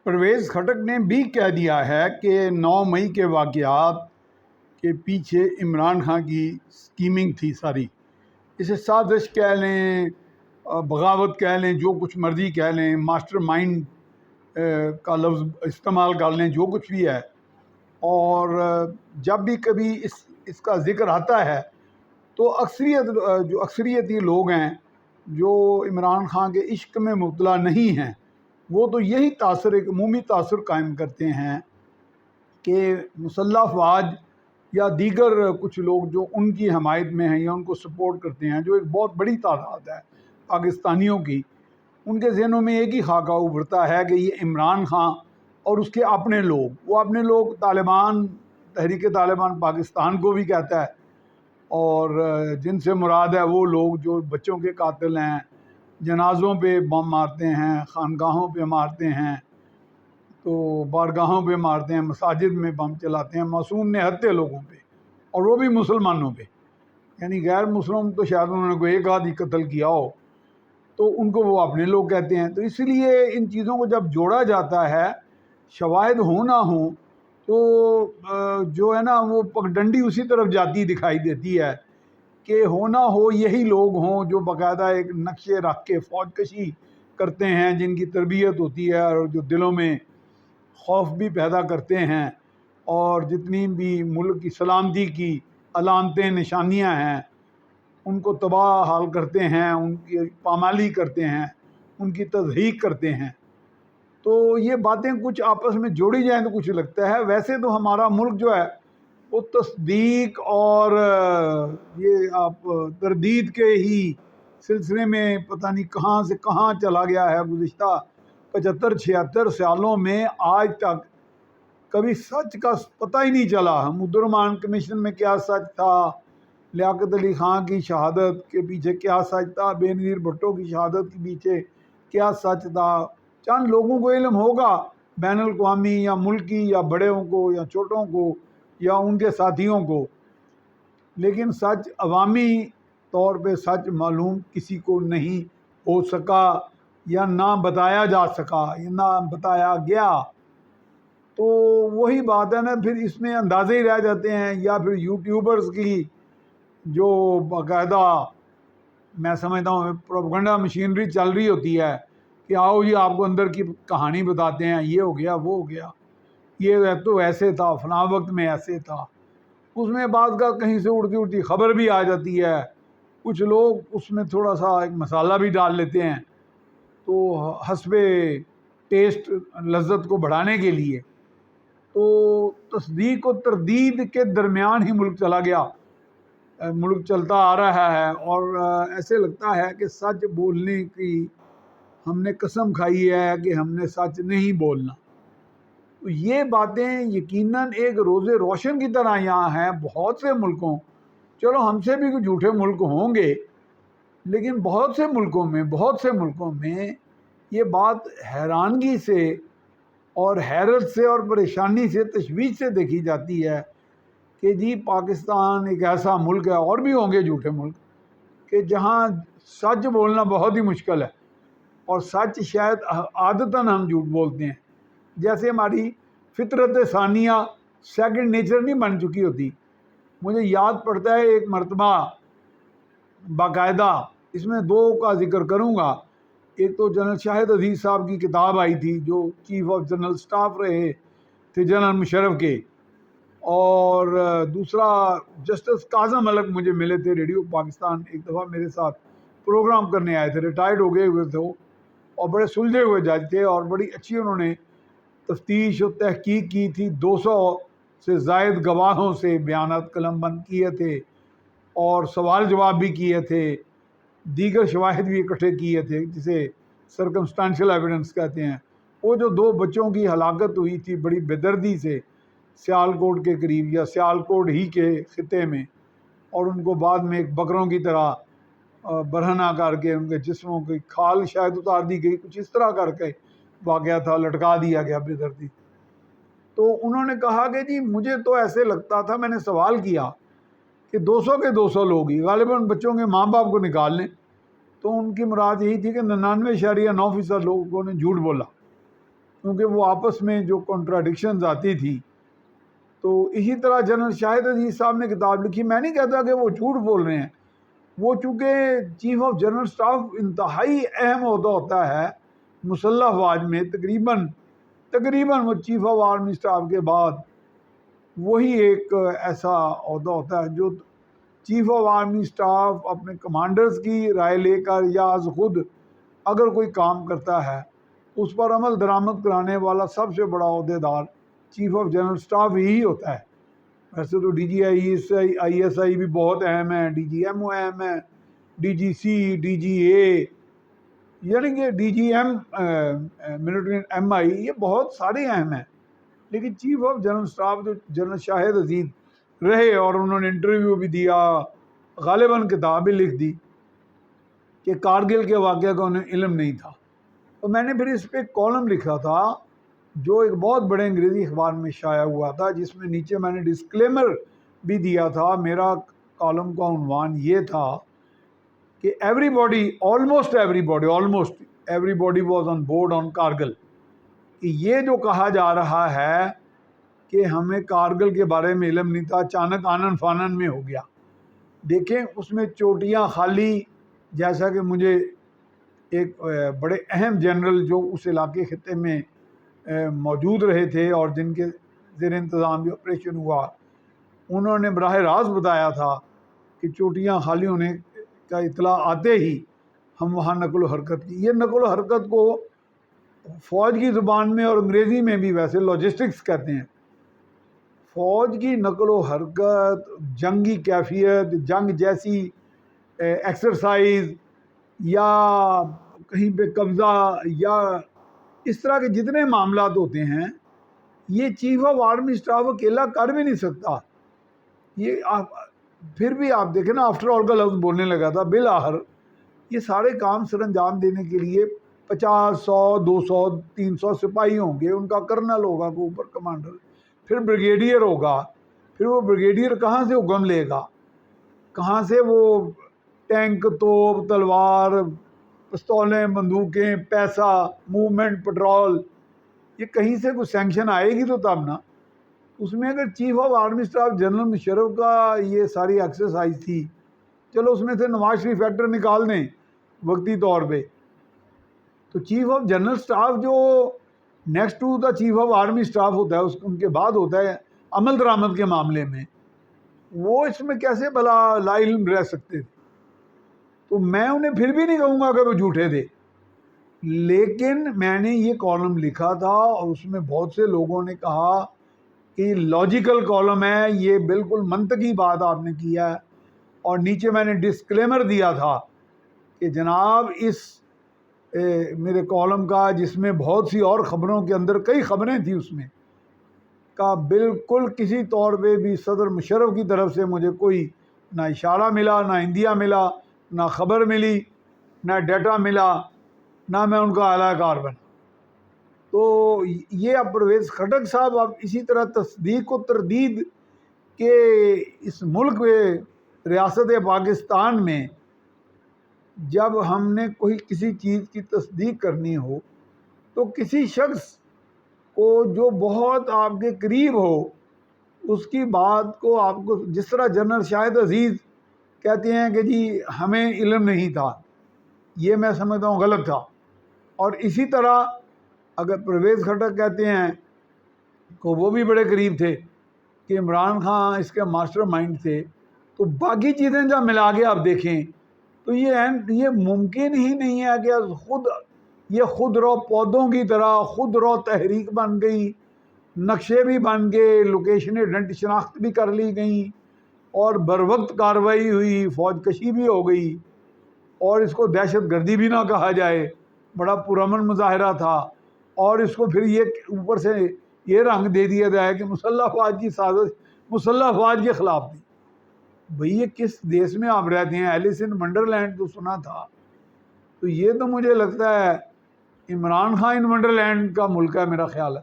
پرویز خٹک نے بھی کہہ دیا ہے کہ 9 مئی کے واقعات کے پیچھے عمران خان کی سکیمنگ تھی ساری. اسے سازش کہہ لیں، بغاوت کہہ لیں، جو کچھ مرضی کہہ لیں، ماسٹر مائنڈ کا لفظ استعمال کر لیں، جو کچھ بھی ہے. اور جب بھی کبھی اس کا ذکر آتا ہے تو جو اکثریتی لوگ ہیں جو عمران خان کے عشق میں مبتلا نہیں ہیں، وہ تو یہی تاثر، ایک عمومی تاثر قائم کرتے ہیں کہ مسلح افواج یا دیگر کچھ لوگ جو ان کی حمایت میں ہیں یا ان کو سپورٹ کرتے ہیں، جو ایک بہت بڑی تعداد ہے پاکستانیوں کی، ان کے ذہنوں میں ایک ہی خاکہ ابھرتا ہے کہ یہ عمران خان اور اس کے اپنے لوگ، وہ اپنے لوگ طالبان، تحریک طالبان پاکستان کو بھی کہتا ہے، اور جن سے مراد ہے وہ لوگ جو بچوں کے قاتل ہیں، جنازوں پہ بم مارتے ہیں، خانقاہوں پہ مارتے ہیں، تو بارگاہوں پہ مارتے ہیں، مساجد میں بم چلاتے ہیں، معصوم نہتے لوگوں پہ، اور وہ بھی مسلمانوں پہ. یعنی غیر مسلم تو شاید انہوں نے کوئی ایک آدھ ہی قتل کیا ہو، تو ان کو وہ اپنے لوگ کہتے ہیں. تو اس لیے ان چیزوں کو جب جوڑا جاتا ہے، شواہد ہوں نہ ہوں، تو جو ہے نا وہ پگڈنڈی اسی طرف جاتی دکھائی دیتی ہے کہ ہونا ہو یہی لوگ ہوں جو باقاعدہ ایک نقشے رکھ کے فوج کشی کرتے ہیں، جن کی تربیت ہوتی ہے اور جو دلوں میں خوف بھی پیدا کرتے ہیں، اور جتنی بھی ملک کی سلامتی کی علامتیں، نشانیاں ہیں، ان کو تباہ حال کرتے ہیں، ان کی پامالی کرتے ہیں، ان کی تضحیق کرتے ہیں. تو یہ باتیں کچھ آپس میں جوڑی جائیں تو کچھ لگتا ہے. ویسے تو ہمارا ملک جو ہے وہ تصدیق اور یہ آپ تردید کے ہی سلسلے میں پتہ نہیں کہاں سے کہاں چلا گیا ہے. گزشتہ 75-76 سالوں میں آج تک کبھی سچ کا پتہ ہی نہیں چلا. حمودالرحمان کمیشن میں کیا سچ تھا، لیاقت علی خان کی شہادت کے پیچھے کیا سچ تھا، بے نظیر بھٹو کی شہادت کے پیچھے کیا سچ تھا. چند لوگوں کو علم ہوگا، بین الاقوامی یا ملکی، یا بڑوں کو یا چھوٹوں کو یا ان کے ساتھیوں کو، لیکن سچ عوامی طور پہ سچ معلوم کسی کو نہیں ہو سکا، یا نہ بتایا جا سکا، یا نہ بتایا گیا. تو وہی بات ہے نا، پھر اس میں اندازے ہی رہ جاتے ہیں، یا پھر یوٹیوبرز کی جو باقاعدہ میں سمجھتا ہوں پروپیگنڈا مشینری چل رہی ہوتی ہے کہ آؤ جی آپ کو اندر کی کہانی بتاتے ہیں، یہ ہو گیا، وہ ہو گیا، یہ تو ایسے تھا، فلاں وقت میں ایسے تھا. اس میں بعض کا کہیں سے اڑتی اڑتی خبر بھی آ جاتی ہے. کچھ لوگ اس میں تھوڑا سا ایک مسالہ بھی ڈال لیتے ہیں، تو حسب ٹیسٹ، لذت کو بڑھانے کے لیے. تو تصدیق و تردید کے درمیان ہی ملک چلا گیا، ملک چلتا آ رہا ہے. اور ایسے لگتا ہے کہ سچ بولنے کی ہم نے قسم کھائی ہے کہ ہم نے سچ نہیں بولنا. تو یہ باتیں یقیناً ایک روز روشن کی طرح یہاں ہیں بہت سے ملکوں. چلو ہم سے بھی کوئی جھوٹے ملک ہوں گے، لیکن بہت سے ملکوں میں یہ بات حیرانگی سے اور حیرت سے اور پریشانی سے، تشویش سے دیکھی جاتی ہے کہ جی پاکستان ایک ایسا ملک ہے، اور بھی ہوں گے جھوٹے ملک، کہ جہاں سچ بولنا بہت ہی مشکل ہے. اور سچ شاید عادتاً ہم جھوٹ بولتے ہیں، جیسے ہماری فطرت ثانیہ سیکنڈ نیچر نہیں بن چکی ہوتی. مجھے یاد پڑتا ہے ایک مرتبہ باقاعدہ، اس میں 2 کا ذکر کروں گا. ایک تو جنرل شاہد عزیز صاحب کی کتاب آئی تھی، جو چیف آف جنرل سٹاف رہے تھے جنرل مشرف کے، اور دوسرا جسٹس کاظم ملک مجھے ملے تھے ریڈیو پاکستان، ایک دفعہ میرے ساتھ پروگرام کرنے آئے تھے. ریٹائرڈ ہو گئے ہوئے تھے اور بڑے سلجھے ہوئے جج تھے، اور بڑی اچھی انہوں نے تفتیش و تحقیق کی تھی. 200 سے زائد گواہوں سے بیانات قلم بند کیے تھے، اور سوال جواب بھی کیے تھے، دیگر شواہد بھی اکٹھے کیے تھے، جسے سرکمسٹانشل ایویڈنس کہتے ہیں. وہ جو 2 بچوں کی ہلاکت ہوئی تھی بڑی بے دردی سے سیالکوٹ کے قریب، یا سیالکوٹ ہی کے خطے میں، اور ان کو بعد میں ایک بکروں کی طرح برہنہ کر کے ان کے جسموں کی کھال شاید اتار دی گئی، کچھ اس طرح کر کے واقعہ تھا، لٹکا دیا گیا بے دردی. تو انہوں نے کہا کہ جی مجھے تو ایسے لگتا تھا، میں نے سوال کیا کہ 200 کے 200 لوگ ہی غالباً بچوں کے ماں باپ کو نکال لیں، تو ان کی مراد یہی تھی کہ 99.9% لوگوں نے جھوٹ بولا. کیونکہ وہ آپس میں جو کنٹراڈکشنز آتی تھی. تو اسی طرح جنرل شاہد عزیز صاحب نے کتاب لکھی. میں نہیں کہتا کہ وہ جھوٹ بول رہے ہیں. وہ چونکہ چیف آف جنرل اسٹاف انتہائی اہم عہدہ ہوتا ہے مسلح افواج میں، تقریباً وہ چیف آف آرمی اسٹاف کے بعد وہی ایک ایسا عہدہ ہوتا ہے جو چیف آف آرمی اسٹاف اپنے کمانڈرز کی رائے لے کر یا از خود اگر کوئی کام کرتا ہے اس پر عمل درآمد کرانے والا سب سے بڑا عہدیدار چیف آف جنرل اسٹاف ہی ہوتا ہے. ویسے تو D G I S I بھی بہت اہم ہے، ڈی جی ایم او اہم ہے، ڈی جی سی، ڈی جی اے، یعنی کہ D G M military M I, یہ بہت سارے اہم ہیں. لیکن چیف آف جنرل اسٹاف جو جنرل شاہد عزیز رہے، اور انہوں نے انٹرویو بھی دیا، غالباً کتاب بھی لکھ دی کہ کارگل کے واقعہ کا انہیں علم نہیں تھا. تو میں نے پھر اس پہ کالم لکھا تھا جو ایک بہت بڑے انگریزی اخبار میں شائع ہوا تھا، جس میں نیچے میں نے ڈسکلیمر بھی دیا تھا. میرا کالم کا عنوان یہ تھا کہ almost everybody was on board on Kargil. کہ یہ جو کہا جا رہا ہے کہ ہمیں کارگل کے بارے میں علم نہیں تھا، اچانک آنن فانن میں ہو گیا. دیکھیں اس میں چوٹیاں خالی، جیسا کہ مجھے ایک بڑے اہم جنرل جو اس علاقے خطے میں موجود رہے تھے اور جن کے زیر انتظام یہ آپریشن ہوا، انہوں نے براہ راست بتایا تھا کہ چوٹیاں خالی ہونے کا اطلاع آتے ہی ہم وہاں نقل و حرکت کی. یہ نقل و حرکت کو فوج کی زبان میں اور انگریزی میں بھی ویسے لاجسٹکس کہتے ہیں. فوج کی نقل و حرکت، جنگی کیفیت، جنگ جیسی ایکسرسائز یا کہیں پہ قبضہ یا اس طرح کے جتنے معاملات ہوتے ہیں، یہ چیف آف آرمی اسٹاف اکیلا کر بھی نہیں سکتا. یہ پھر بھی آپ دیکھیں نا، آفٹر آل کا لفظ بولنے لگا تھا. بالآخر یہ سارے کام سر انجام دینے کے لیے 50، 100، 200، 300 سپاہی ہوں گے. ان کا کرنل ہوگا کوئی اوپر کمانڈر، پھر بریگیڈیئر ہوگا. پھر وہ بریگیڈیئر کہاں سے اگم لے گا؟ کہاں سے وہ ٹینک، توپ، تلوار، پستولیں، بندوقیں، پیسہ، موومنٹ، پٹرول، یہ کہیں سے کوئی سینکشن آئے گی تو تب نا. اس میں اگر chief of army staff general Musharraf کا یہ ساری ایکسرسائز تھی، چلو اس میں سے نواز شریف فیکٹر نکال دیں وقتی طور پہ، تو چیف آف جنرل اسٹاف جو next to the chief of army staff ہوتا ہے، ان کے بعد ہوتا ہے عمل درآمد کے معاملے میں، وہ اس میں کیسے بھلا لا علم رہ سکتے تھے؟ تو میں انہیں پھر بھی نہیں کہوں گا کہ وہ جھوٹے تھے. لیکن میں نے یہ کالم لکھا تھا اور اس میں بہت سے لوگوں نے کہا کہ لاجیکل کالم ہے، یہ بالکل منطقی بات آپ نے کیا ہے. اور نیچے میں نے ڈسکلیمر دیا تھا کہ جناب اس میرے کالم کا، جس میں بہت سی اور خبروں کے اندر کئی خبریں تھیں اس میں کا، بالکل کسی طور پہ بھی صدر مشرف کی طرف سے مجھے کوئی نہ اشارہ ملا، نہ اندیا ملا، نہ خبر ملی، نہ ڈیٹا ملا، نہ میں ان کا اعلی کار بنا. تو یہ اب پرویز خٹک صاحب اب اسی طرح تصدیق و تردید کے اس ملک میں، ریاست پاکستان میں، جب ہم نے کسی چیز کی تصدیق کرنی ہو تو کسی شخص کو جو بہت آپ کے قریب ہو اس کی بات کو آپ کو، جس طرح جنرل شاہد عزیز کہتے ہیں کہ جی ہمیں علم نہیں تھا، یہ میں سمجھتا ہوں غلط تھا. اور اسی طرح اگر پرویز خٹک کہتے ہیں کہ وہ بھی بڑے قریب تھے، کہ عمران خان اس کے ماسٹر مائنڈ تھے، تو باقی چیزیں جب ملا کے آپ دیکھیں تو یہ ممکن ہی نہیں ہے کہ خود رو پودوں کی طرح خود رو تحریک بن گئی، نقشے بھی بن گئے، لوکیشن شناخت بھی کر لی گئیں، اور بروقت کارروائی ہوئی، فوج کشی بھی ہو گئی، اور اس کو دہشت گردی بھی نہ کہا جائے، بڑا پرامن مظاہرہ تھا، اور اس کو پھر یہ اوپر سے یہ رنگ دے دیا جائے کہ مسلح افواج کی سازش مسلح افواج کے خلاف تھی. بھئی یہ کس دیش میں آپ رہتے ہیں؟ ایلس ان ونڈرلینڈ تو سنا تھا. تو یہ تو مجھے لگتا ہے عمران خان ان ونڈرلینڈ کا ملک ہے، میرا خیال ہے.